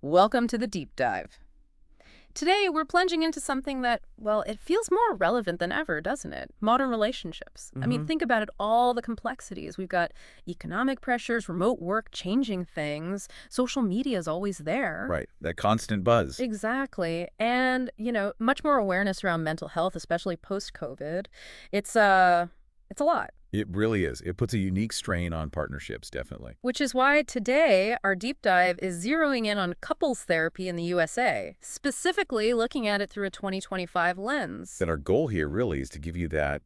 Welcome to the deep dive. Today, we're plunging into something that, well, it feels more relevant than ever, doesn't it? Modern relationships. I mean, hmm think about it, all the complexities. We've got economic pressures, remote work changing things, social media is always there. Right. That constant buzz. Exactly. And, much more awareness around mental health, especially post-COVID. It's it's a lot. It really is. It puts a unique strain on partnerships, definitely. Which is why today our deep dive is zeroing in on couples therapy in the USA, specifically looking at it through a 2025 lens. Then our goal here really is to give you that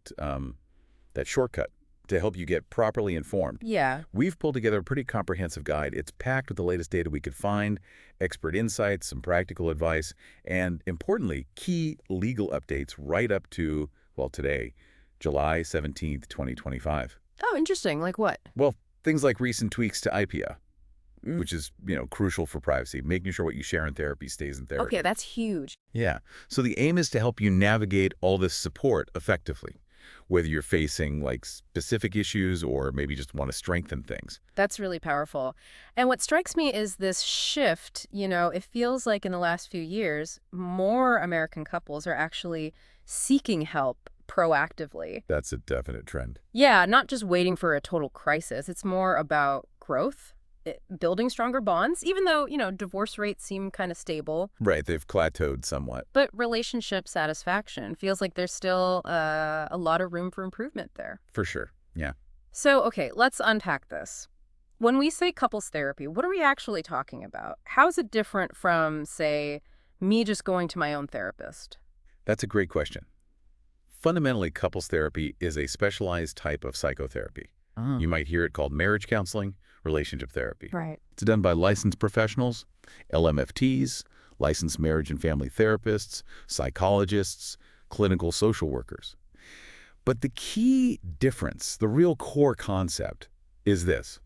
shortcut to help you get properly informed. Yeah, We've pulled together a pretty comprehensive guide. It's packed with the latest data we could find, expert insights, some practical advice, and importantly, key legal updates right up to, well, today, July 17th, 2025. oh, interesting. Like what? Well, things like recent tweaks to IPA, Mm. which is, crucial for privacy, making sure what you share in therapy stays in Okay, therapy. that's huge. Yeah. So the aim is to help you navigate all this support effectively, whether you're facing like specific issues or maybe just want to strengthen things. That's really powerful. And what strikes me is this shift. It feels like in the last few years, more American couples are actually seeking help proactively. That's a definite trend. Yeah, not just waiting for a total crisis. It's more about growth, building stronger bonds, even though, divorce rates seem kind of stable. Right. They've plateaued somewhat. But relationship satisfaction feels like there's still a lot of room for improvement there. For sure. Yeah. So, okay, let's unpack this. When we say couples therapy, what are we actually talking about? How is it different from, say, me just going to my own therapist? That's a great question. Fundamentally, couples therapy is a specialized type of psychotherapy. Oh. You might hear it called marriage counseling, relationship therapy. Right. It's done by licensed professionals, LMFTs, licensed marriage and family therapists, psychologists, clinical social workers. But the key difference, the real core concept, is this.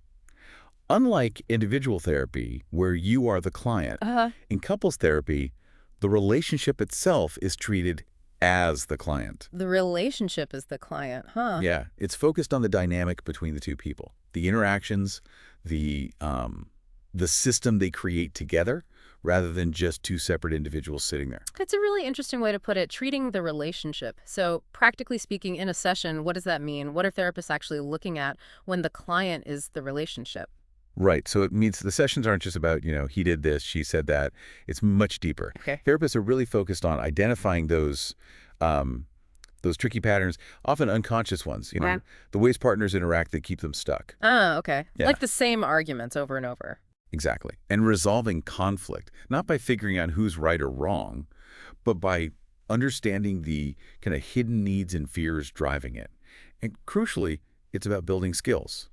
Unlike individual therapy, where you are the client, Uh-huh. in couples therapy, the relationship itself is treated as the client. The relationship is the client, huh? Yeah, it's focused on the dynamic between the two people, the interactions, the system they create together, rather than just two separate individuals sitting there. That's a really interesting way to put it, treating the relationship. So, practically speaking, in a session, what does that mean? What are therapists actually looking at when the client is the relationship? Right. So it means the sessions aren't just about, he did this, she said that. It's much deeper. Okay. Therapists are really focused on identifying those tricky patterns, often unconscious ones, Yeah. the ways partners interact that keep them stuck. Ah, okay. Yeah. Like the same arguments over and over. Exactly. And resolving conflict, not by figuring out who's right or wrong, but by understanding the kind of hidden needs and fears driving it. And crucially, it's about building skills,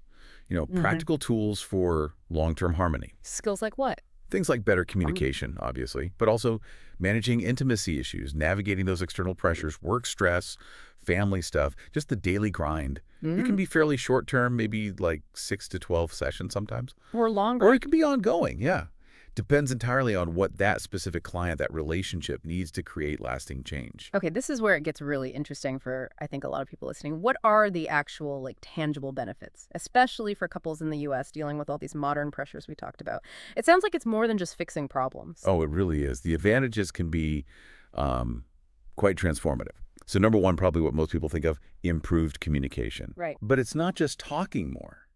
practical tools for long-term harmony. Skills like what? Things like better communication, obviously, but also managing intimacy issues, navigating those external pressures, work stress, family stuff, just the daily grind. It can be fairly short-term, maybe like 6 to 12 sessions sometimes. Or longer. Or it can be ongoing, yeah. Depends entirely on what that specific client, that relationship needs to create lasting change. Okay, this is where it gets really interesting for, I think, a lot of people listening. What are the actual, tangible benefits, especially for couples in the U.S. dealing with all these modern pressures we talked about? It sounds like it's more than just fixing problems. Oh, it really is. The advantages can be quite transformative. So number one, probably what most people think of, improved communication. Right. But it's not just talking more.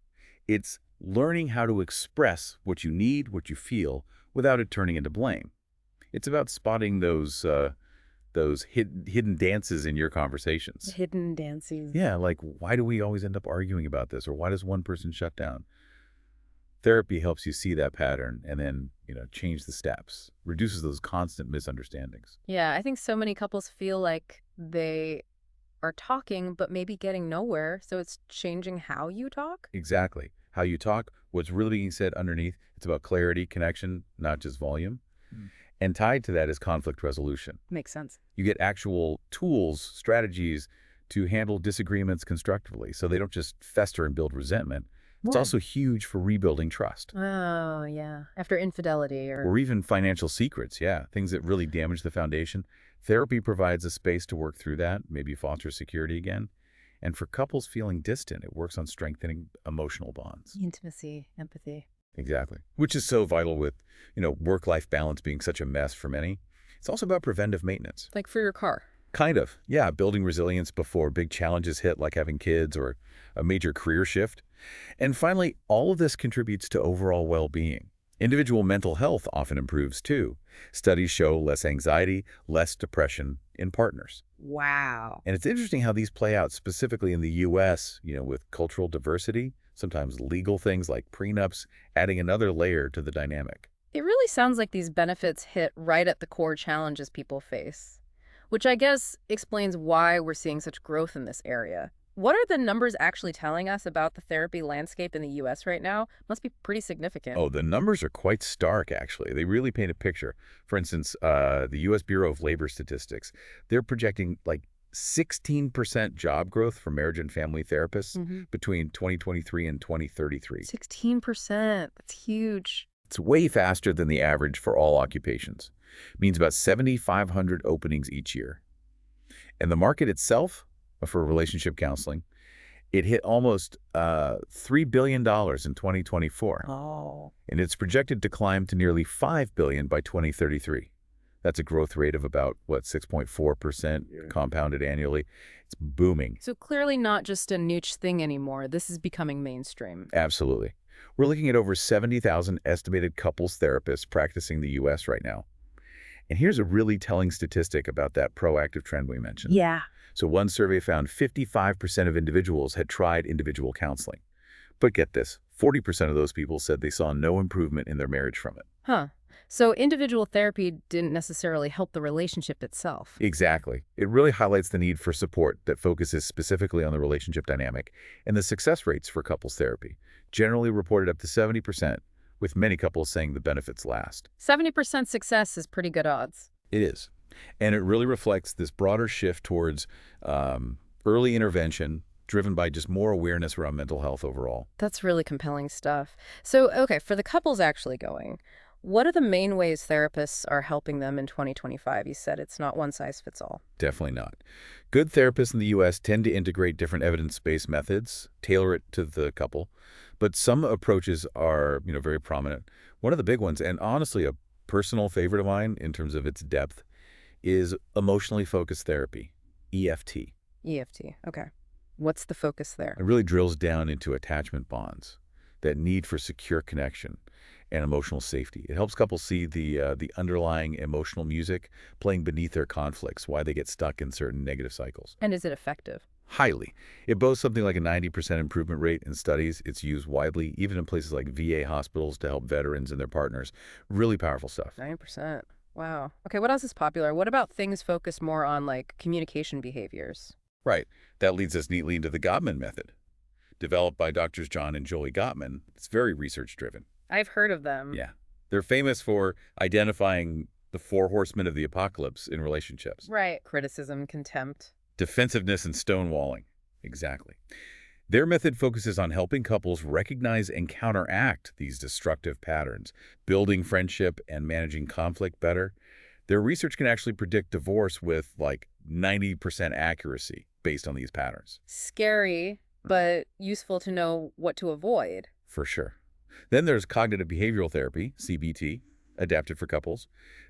It's learning how to express what you need, what you feel, without it turning into blame. It's about spotting those hidden dances in your conversations. Hidden dances. Yeah, like why do we always end up arguing about this, or why does one person shut down? Therapy helps you see that pattern and then, change the steps, reduces those constant misunderstandings. Yeah, I think so many couples feel like they are talking, but maybe getting nowhere. So it's changing how you talk? Exactly. How you talk, what's really being said underneath, it's about clarity, connection, not just volume. And tied to that is conflict resolution. Makes sense. You get actual tools, strategies to handle disagreements constructively so they don't just fester and build resentment. It's Right. also huge for rebuilding trust. Oh, yeah. After infidelity or... Or even financial secrets, yeah, things that really damage the foundation. Therapy provides a space to work through that, maybe foster security again. And for couples feeling distant, it works on strengthening emotional bonds. Intimacy, empathy. Exactly. Which is so vital with, work-life balance being such a mess for many. It's also about preventive maintenance. Like for your car. Kind of. Yeah, building resilience before big challenges hit like having kids or a major career shift. And finally, all of this contributes to overall well-being. Individual mental health often improves too. Studies show less anxiety, less depression in partners. Wow. And it's interesting how these play out specifically in the U.S., with cultural diversity, sometimes legal things like prenups, adding another layer to the dynamic. It really sounds like these benefits hit right at the core challenges people face, which I guess explains why we're seeing such growth in this area. What are the numbers actually telling us about the therapy landscape in the US right now? Must be pretty significant. Oh, the numbers are quite stark, actually. They really paint a picture. For instance, the U.S. Bureau of Labor Statistics, they're projecting like 16% job growth for marriage and family therapists between 2023 and 2033. 16%. That's huge. It's way faster than the average for all occupations. Means about 7,500 openings each year. And the market itself, for relationship counseling, it hit almost $3 billion in 2024. Oh. And it's projected to climb to nearly $5 billion by 2033. That's a growth rate of about, 6.4% compounded annually. It's booming. So clearly not just a niche thing anymore. This is becoming mainstream. Absolutely. We're looking at over 70,000 estimated couples therapists practicing the U.S. right now. And here's a really telling statistic about that proactive trend we mentioned. Yeah. So one survey found 55% of individuals had tried individual counseling. But get this, 40% of those people said they saw no improvement in their marriage from it. Huh. So individual therapy didn't necessarily help the relationship itself. Exactly. It really highlights the need for support that focuses specifically on the relationship dynamic, and the success rates for couples therapy, generally reported up to 70%, with many couples saying the benefits last. 70% success is pretty good odds. It is. And it really reflects this broader shift towards early intervention, driven by just more awareness around mental health overall. That's really compelling stuff. So, okay, for the couples actually going, what are the main ways therapists are helping them in 2025? You said it's not one size fits all. Definitely not. Good therapists in the U.S. tend to integrate different evidence-based methods, tailor it to the couple, but some approaches are, very prominent. One of the big ones, and honestly a personal favorite of mine in terms of its depth, is emotionally focused therapy, EFT. EFT, okay. What's the focus there? It really drills down into attachment bonds, that need for secure connection and emotional safety. It helps couples see the underlying emotional music playing beneath their conflicts, why they get stuck in certain negative cycles. And is it effective? Highly. It boasts something like a 90% improvement rate in studies. It's used widely, even in places like VA hospitals to help veterans and their partners. Really powerful stuff. 9%. Wow. Okay, what else is popular? What about things focused more on, like, communication behaviors? Right. That leads us neatly into the Gottman method. Developed by Drs. John and Jolie Gottman, it's very research-driven. I've heard of them. Yeah. They're famous for identifying the four horsemen of the apocalypse in relationships. Right. Criticism, contempt. Defensiveness and stonewalling. Exactly. Their method focuses on helping couples recognize and counteract these destructive patterns, building friendship and managing conflict better. Their research can actually predict divorce with like 90% accuracy based on these patterns. Scary, but useful to know what to avoid. For sure. Then there's cognitive behavioral therapy, CBT, adapted for couples.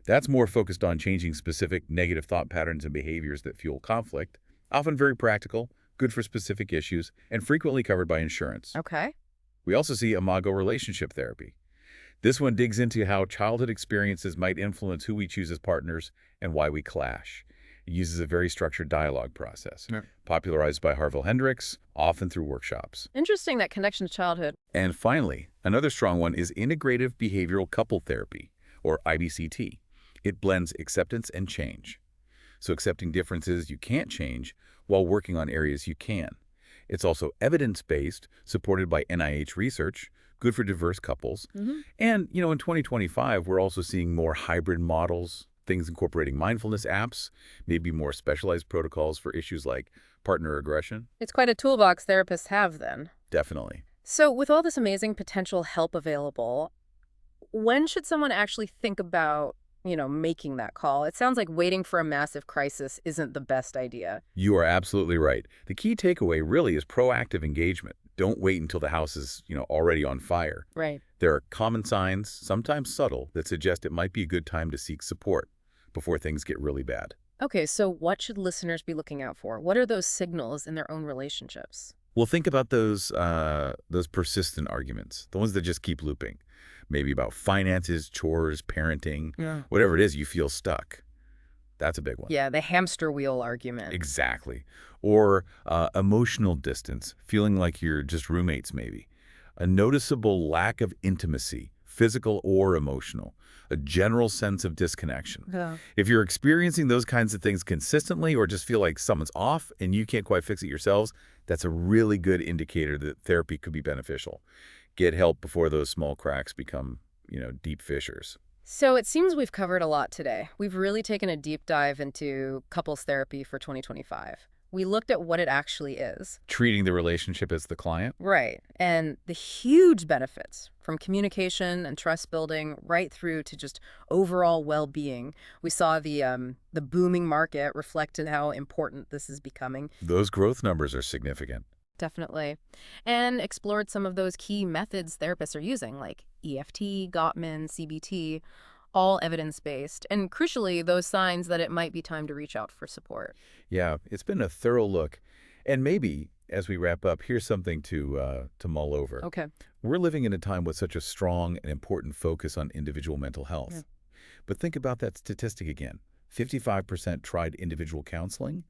That's more focused on changing specific negative thought patterns and behaviors that fuel conflict, often very practical, good for specific issues, and frequently covered by insurance. Okay. We also see imago relationship therapy. This one digs into how childhood experiences might influence who we choose as partners and why we clash. It uses a very structured dialogue process, popularized by Harville Hendricks, often through workshops. Interesting, that connection to childhood. And finally, another strong one is integrative behavioral couple therapy, or IBCT. It blends acceptance and change. So accepting differences you can't change while working on areas you can. It's also evidence-based, supported by NIH research, good for diverse couples. And, in 2025, we're also seeing more hybrid models, things incorporating mindfulness apps, maybe more specialized protocols for issues like partner aggression. It's quite a toolbox therapists have then. Definitely. So with all this amazing potential help available, when should someone actually think about, making that call? It sounds like waiting for a massive crisis isn't the best idea. You are absolutely right. The key takeaway really is proactive engagement. Don't wait until the house is, already on fire. Right. There are common signs, sometimes subtle, that suggest it might be a good time to seek support before things get really bad. Okay, so what should listeners be looking out for? What are those signals in their own relationships? Well, think about those persistent arguments, the ones that just keep looping. Maybe about finances, chores, parenting, Yeah. whatever it is, you feel stuck. That's a big one. Yeah, the hamster wheel argument. Exactly. Or emotional distance, feeling like you're just roommates maybe. A noticeable lack of intimacy, physical or emotional. A general sense of disconnection. Yeah. If you're experiencing those kinds of things consistently or just feel like someone's off and you can't quite fix it yourselves, that's a really good indicator that therapy could be beneficial. Get help before those small cracks become, deep fissures. So it seems we've covered a lot today. We've really taken a deep dive into couples therapy for 2025. We looked at what it actually is. Treating the relationship as the client. Right. And the huge benefits from communication and trust building right through to just overall well-being. We saw the booming market reflected how important this is becoming. Those growth numbers are significant. Definitely. And explored some of those key methods therapists are using, like EFT, Gottman, CBT, all evidence-based, and crucially, those signs that it might be time to reach out for support. Yeah, it's been a thorough look. And maybe, as we wrap up, here's something to mull over. Okay. We're living in a time with such a strong and important focus on individual mental health. Yeah. But think about that statistic again. 55% tried individual counseling,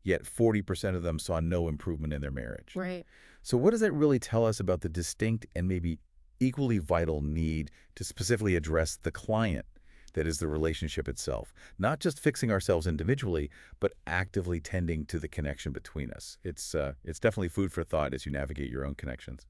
yet 40% of them saw no improvement in their marriage. Right. So what does that really tell us about the distinct and maybe equally vital need to specifically address the client that is the relationship itself? Not just fixing ourselves individually, but actively tending to the connection between us. It's definitely food for thought as you navigate your own connections.